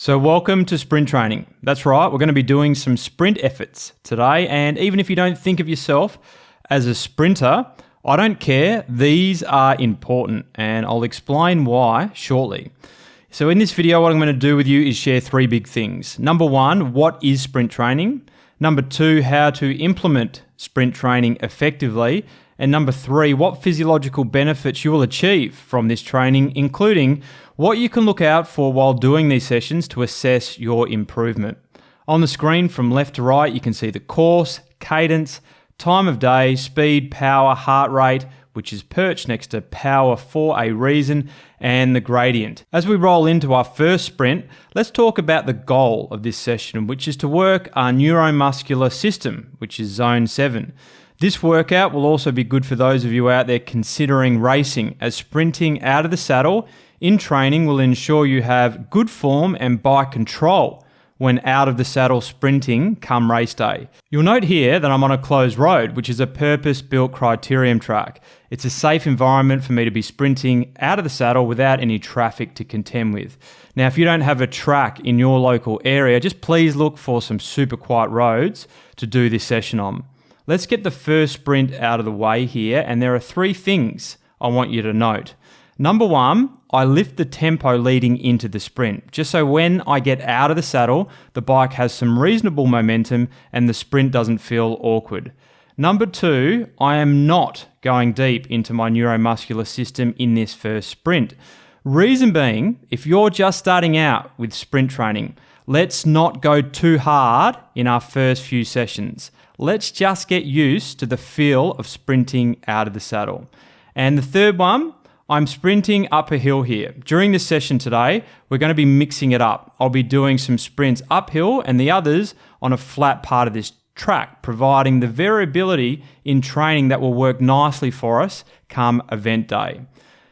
So welcome to sprint training. That's right, we're going to be doing some sprint efforts today, and even if you don't think of yourself as a sprinter, I don't care, these are important and I'll explain why shortly. So in this video, what I'm going to do with you is share three big things. Number one, what is sprint training? Number two, how to implement sprint training effectively. And number three, what physiological benefits you will achieve from this training, including what you can look out for while doing these sessions to assess your improvement. On the screen from left to right, you can see the course, cadence, time of day, speed, power, heart rate, which is perched next to power for a reason, and the gradient. As we roll into our first sprint, let's talk about the goal of this session, which is to work our neuromuscular system, which is zone 7. This workout will also be good for those of you out there considering racing, as sprinting out of the saddle in training will ensure you have good form and bike control when out of the saddle sprinting come race day. You'll note here that I'm on a closed road, which is a purpose-built criterium track. It's a safe environment for me to be sprinting out of the saddle without any traffic to contend with. Now, if you don't have a track in your local area, just please look for some super quiet roads to do this session on. Let's get the first sprint out of the way here, and there are three things I want you to note. Number one, I lift the tempo leading into the sprint, just so when I get out of the saddle, the bike has some reasonable momentum and the sprint doesn't feel awkward. Number two, I am not going deep into my neuromuscular system in this first sprint. Reason being, if you're just starting out with sprint training, let's not go too hard in our first few sessions. Let's just get used to the feel of sprinting out of the saddle. And the third one, I'm sprinting up a hill here. During this session today, we're going to be mixing it up. I'll be doing some sprints uphill and the others on a flat part of this track, providing the variability in training that will work nicely for us come event day.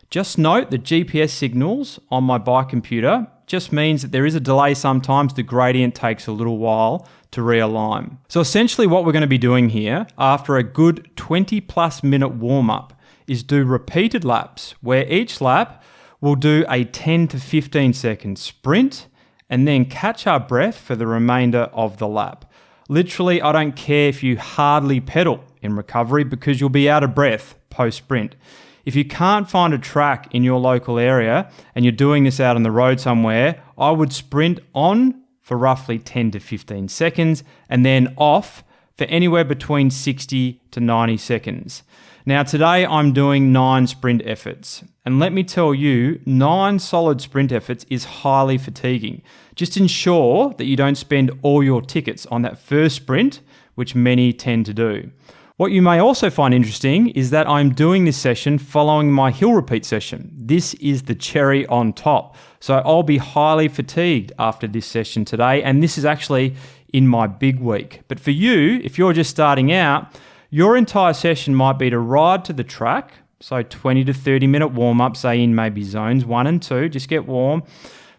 Just note the GPS signals on my bike computer just means that there is a delay sometimes. The gradient takes a little while to realign. So essentially what we're going to be doing here after a good 20+ minute warm up is do repeated laps where each lap will do a 10 to 15 second sprint and then catch our breath for the remainder of the lap. Literally, I don't care if you hardly pedal in recovery because you'll be out of breath post sprint. If you can't find a track in your local area and you're doing this out on the road somewhere, I would sprint on for roughly 10 to 15 seconds and then off for anywhere between 60 to 90 seconds. Now today I'm doing 9 sprint efforts, and let me tell you, 9 solid sprint efforts is highly fatiguing. Just ensure that you don't spend all your tickets on that first sprint, which many tend to do. What you may also find interesting is that I'm doing this session following my hill repeat session. This is the cherry on top. So I'll be highly fatigued after this session today, and this is actually in my big week. But for you, if you're just starting out, your entire session might be to ride to the track, so 20 to 30 minute warm up, say in maybe zones 1 and 2, just get warm.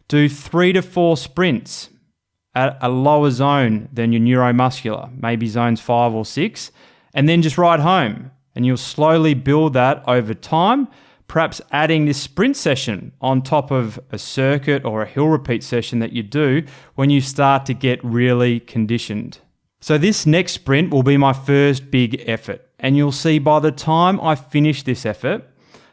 Do 3 to 4 sprints at a lower zone than your neuromuscular, maybe zones 5 or 6. And then just ride home, and you'll slowly build that over time, perhaps adding this sprint session on top of a circuit or a hill repeat session that you do when you start to get really conditioned. So this next sprint will be my first big effort, and you'll see by the time I finish this effort,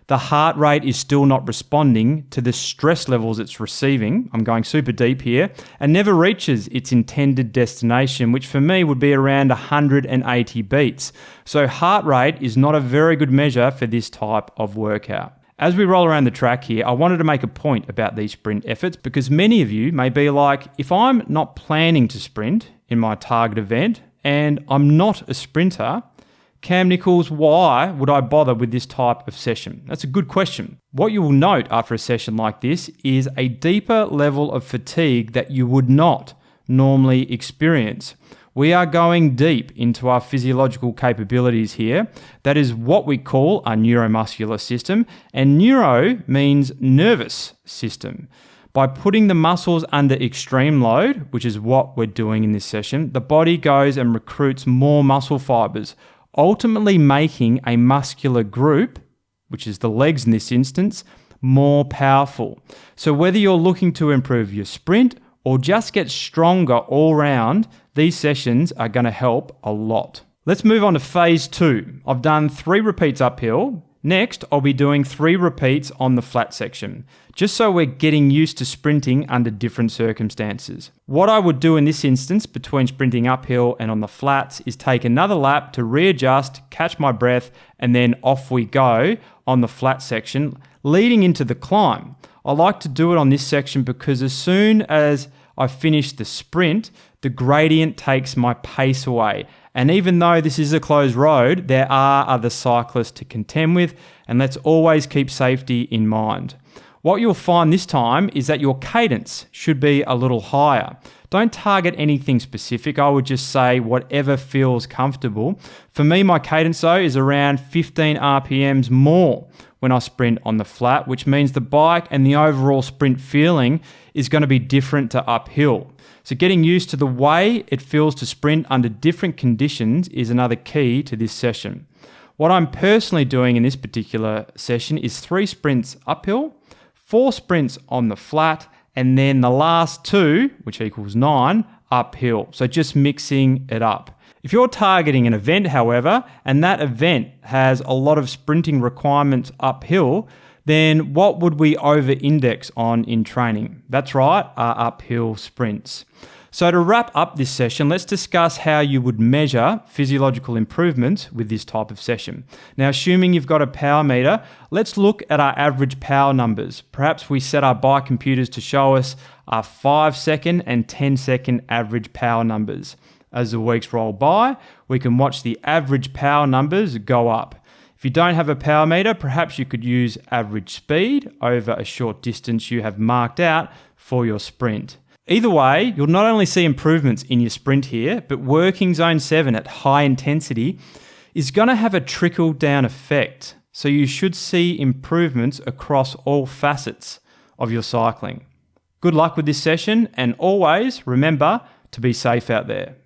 the heart rate is still not responding to the stress levels it's receiving. I'm going super deep here, and never reaches its intended destination, which for me would be around 180 beats. So heart rate is not a very good measure for this type of workout. As we roll around the track here, I wanted to make a point about these sprint efforts because many of you may be like, if I'm not planning to sprint in my target event and I'm not a sprinter, Cam Nichols, why would I bother with this type of session? That's a good question. What you will note after a session like this is a deeper level of fatigue that you would not normally experience. We are going deep into our physiological capabilities here. That is what we call our neuromuscular system, and neuro means nervous system. By putting the muscles under extreme load, which is what we're doing in this session, the body goes and recruits more muscle fibers, ultimately making a muscular group, which is the legs in this instance, more powerful. So whether you're looking to improve your sprint or just get stronger all round, these sessions are going to help a lot. Let's move on to phase 2. I've done 3 repeats uphill. Next, I'll be doing 3 repeats on the flat section, just so we're getting used to sprinting under different circumstances. What I would do in this instance between sprinting uphill and on the flats is take another lap to readjust, catch my breath, and then off we go on the flat section, leading into the climb. I like to do it on this section because as soon as I finish the sprint, the gradient takes my pace away. And even though this is a closed road, there are other cyclists to contend with, and let's always keep safety in mind. What you'll find this time is that your cadence should be a little higher. Don't target anything specific. I would just say whatever feels comfortable. For me, my cadence though is around 15 RPMs more when I sprint on the flat, which means the bike and the overall sprint feeling is going to be different to uphill. So getting used to the way it feels to sprint under different conditions is another key to this session. What I'm personally doing in this particular session is 3 sprints uphill, 4 sprints on the flat, and then the last 2, which equals 9, uphill. So just mixing it up. If you're targeting an event, however, and that event has a lot of sprinting requirements uphill, then what would we over-index on in training? That's right, our uphill sprints. So to wrap up this session, let's discuss how you would measure physiological improvements with this type of session. Now, assuming you've got a power meter, let's look at our average power numbers. Perhaps we set our bike computers to show us our 5-second and 10-second average power numbers. As the weeks roll by, we can watch the average power numbers go up. If you don't have a power meter, perhaps you could use average speed over a short distance you have marked out for your sprint. Either way, you'll not only see improvements in your sprint here, but working zone 7 at high intensity is going to have a trickle-down effect. So you should see improvements across all facets of your cycling. Good luck with this session, and always remember to be safe out there.